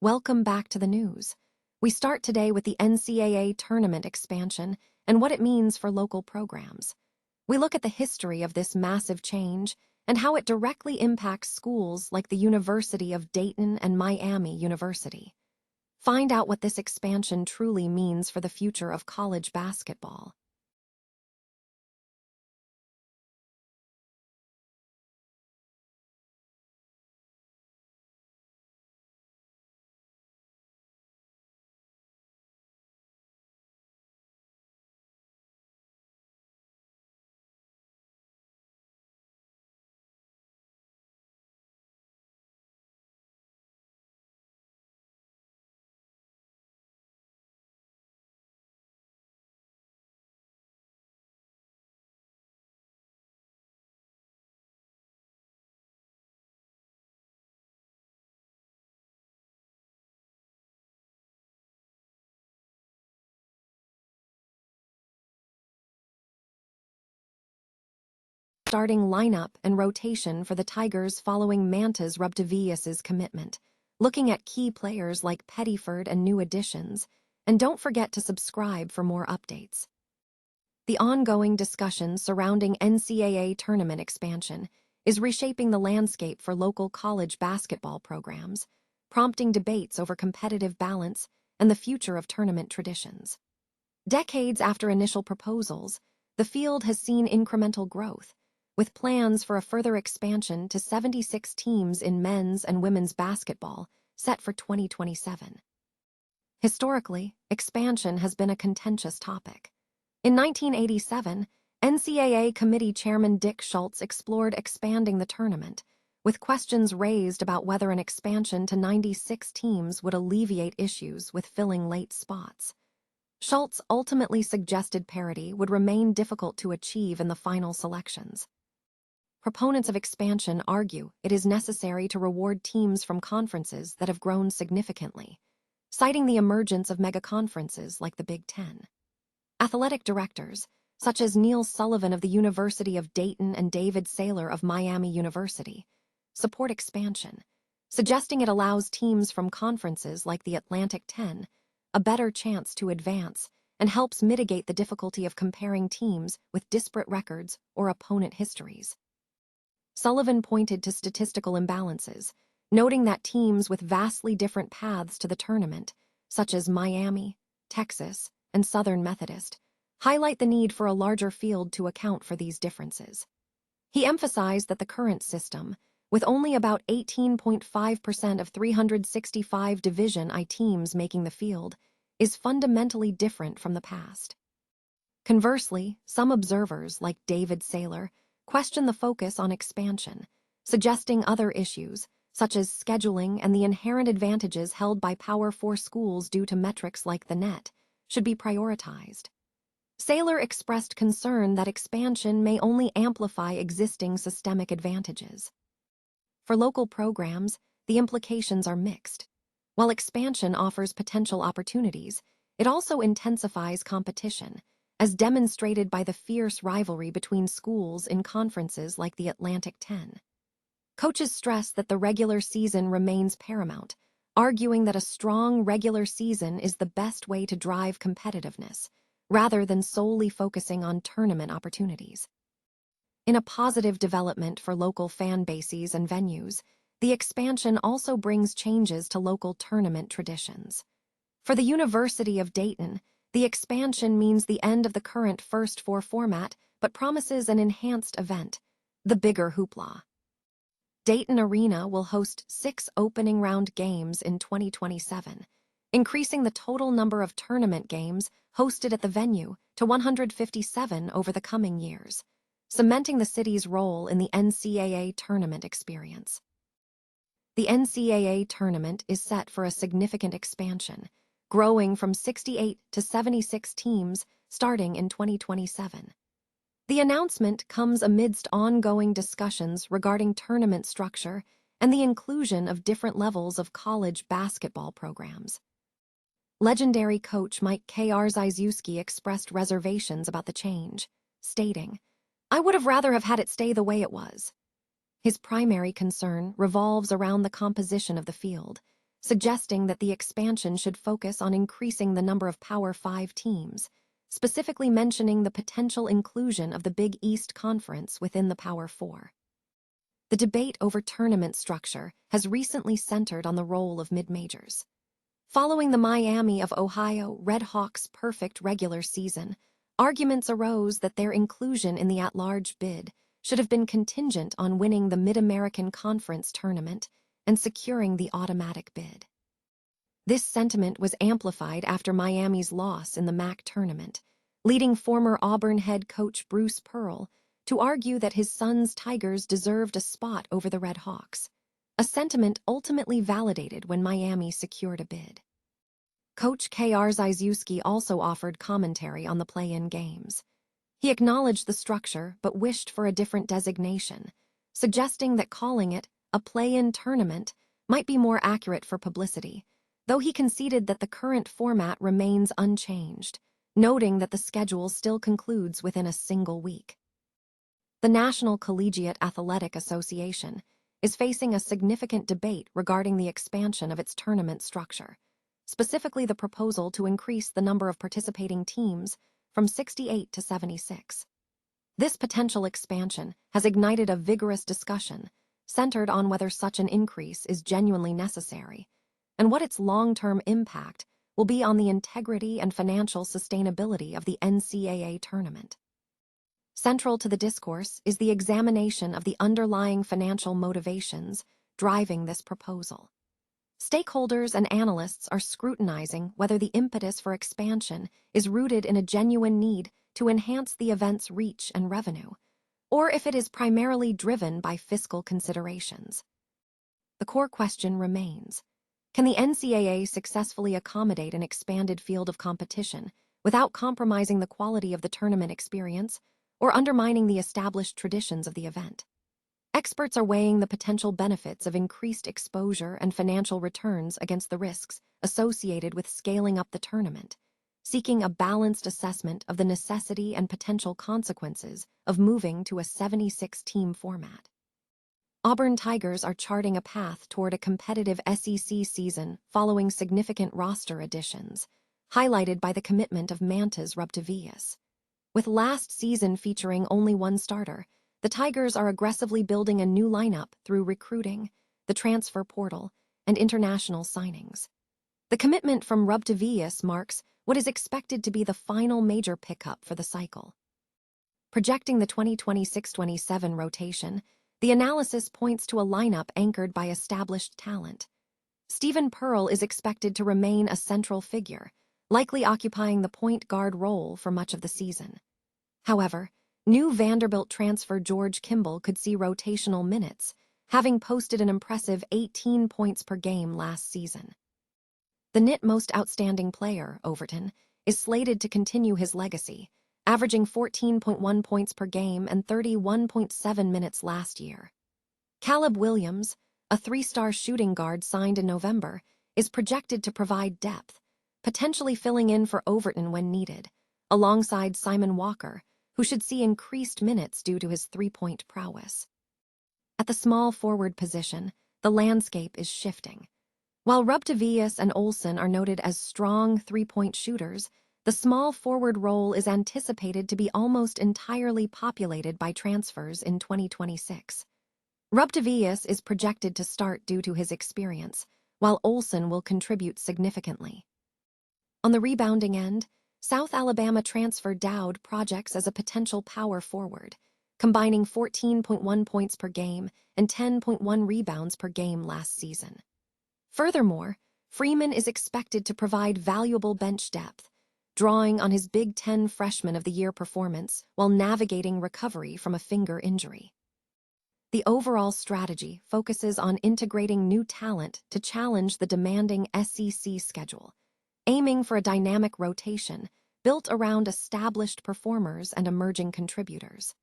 Welcome back to the news. We start today with the NCAA Tournament expansion and what it means for local programs. We look at the history of this massive change and how it directly impacts schools like the University of Dayton and Miami University. Find out what this expansion truly means for the future of college basketball. Starting lineup and rotation for the Tigers following Mantas Rubtavius's commitment, looking at key players like Pettyford and new additions, and don't forget to subscribe for more updates. The ongoing discussion surrounding NCAA tournament expansion is reshaping the landscape for local college basketball programs, prompting debates over competitive balance and the future of tournament traditions. Decades after initial proposals, the field has seen incremental growth, with plans for a further expansion to 76 teams in men's and women's basketball set for 2027. Historically, expansion has been a contentious topic. In 1987, NCAA Committee Chairman Dick Schultz explored expanding the tournament, with questions raised about whether an expansion to 96 teams would alleviate issues with filling late spots. Schultz ultimately suggested parity would remain difficult to achieve in the final selections. Proponents of expansion argue it is necessary to reward teams from conferences that have grown significantly, citing the emergence of mega-conferences like the Big Ten. Athletic directors, such as Neil Sullivan of the University of Dayton and David Saylor of Miami University, support expansion, suggesting it allows teams from conferences like the Atlantic 10 a better chance to advance and helps mitigate the difficulty of comparing teams with disparate records or opponent histories. Sullivan pointed to statistical imbalances, noting that teams with vastly different paths to the tournament, such as Miami, Texas, and Southern Methodist, highlight the need for a larger field to account for these differences. He emphasized that the current system, with only about 18.5% of 365 Division I teams making the field, is fundamentally different from the past. Conversely, some observers, like David Saylor, question the focus on expansion, suggesting other issues, such as scheduling and the inherent advantages held by Power 4 schools due to metrics like the net, should be prioritized. Saylor expressed concern that expansion may only amplify existing systemic advantages. For local programs, the implications are mixed. While expansion offers potential opportunities, it also intensifies competition, as demonstrated by the fierce rivalry between schools in conferences like the Atlantic 10. Coaches stress that the regular season remains paramount, arguing that a strong regular season is the best way to drive competitiveness, rather than solely focusing on tournament opportunities. In a positive development for local fan bases and venues, the expansion also brings changes to local tournament traditions. For the University of Dayton, the expansion means the end of the current First Four format, but promises an enhanced event, the bigger hoopla. Dayton Arena will host 6 opening round games in 2027, increasing the total number of tournament games hosted at the venue to 157 over the coming years, cementing the city's role in the NCAA tournament experience. The NCAA tournament is set for a significant expansion, growing from 68 to 76 teams starting in 2027. The announcement comes amidst ongoing discussions regarding tournament structure and the inclusion of different levels of college basketball programs. Legendary coach Mike Krzyzewski expressed reservations about the change, stating, "I would have rather have had it stay the way it was." His primary concern revolves around the composition of the field, suggesting that the expansion should focus on increasing the number of Power 5 teams, specifically mentioning the potential inclusion of the Big East Conference within the Power 4. The debate over tournament structure has recently centered on the role of mid-majors. Following the Miami of Ohio Red Hawks' perfect regular season, arguments arose that their inclusion in the at-large bid should have been contingent on winning the Mid-American Conference tournament and securing the automatic bid. This sentiment was amplified after Miami's loss in the MAC tournament, leading former Auburn head coach Bruce Pearl to argue that his son's Tigers deserved a spot over the Red Hawks, a sentiment ultimately validated when Miami secured a bid. Coach K.R. Ziziewski also offered commentary on the play-in games. He acknowledged the structure but wished for a different designation, suggesting that calling it a play-in tournament might be more accurate for publicity, though he conceded that the current format remains unchanged, noting that the schedule still concludes within a single week. The National Collegiate Athletic Association is facing a significant debate regarding the expansion of its tournament structure, specifically the proposal to increase the number of participating teams from 68 to 76. This potential expansion has ignited a vigorous discussion centered on whether such an increase is genuinely necessary and what its long-term impact will be on the integrity and financial sustainability of the NCAA tournament. Central to the discourse is the examination of the underlying financial motivations driving this proposal. Stakeholders and analysts are scrutinizing whether the impetus for expansion is rooted in a genuine need to enhance the event's reach and revenue, or if it is primarily driven by fiscal considerations. The core question remains: can the NCAA successfully accommodate an expanded field of competition without compromising the quality of the tournament experience or undermining the established traditions of the event? Experts are weighing the potential benefits of increased exposure and financial returns against the risks associated with scaling up the tournament, seeking a balanced assessment of the necessity and potential consequences of moving to a 76-team format. Auburn Tigers are charting a path toward a competitive SEC season following significant roster additions, highlighted by the commitment of Mantas Ruptavius. With last season featuring only one starter, the Tigers are aggressively building a new lineup through recruiting, the transfer portal, and international signings. The commitment from Ruptavius marks what is expected to be the final major pickup for the cycle. Projecting the 2026-27 rotation, the analysis points to a lineup anchored by established talent. Stephen Pearl is expected to remain a central figure, likely occupying the point guard role for much of the season. However, new Vanderbilt transfer George Kimball could see rotational minutes, having posted an impressive 18 points per game last season. The Knit most outstanding player, Overton, is slated to continue his legacy, averaging 14.1 points per game and 31.7 minutes last year. Caleb Williams, a three-star shooting guard signed in November, is projected to provide depth, potentially filling in for Overton when needed, alongside Simon Walker, who should see increased minutes due to his three-point prowess. At the small forward position, the landscape is shifting. While Ruptavius and Olsen are noted as strong three-point shooters, the small forward role is anticipated to be almost entirely populated by transfers in 2026. Ruptavius is projected to start due to his experience, while Olsen will contribute significantly. On the rebounding end, South Alabama transfer Dowd projects as a potential power forward, combining 14.1 points per game and 10.1 rebounds per game last season. Furthermore, Freeman is expected to provide valuable bench depth, drawing on his Big Ten Freshman of the Year performance while navigating recovery from a finger injury. The overall strategy focuses on integrating new talent to challenge the demanding SEC schedule, aiming for a dynamic rotation built around established performers and emerging contributors.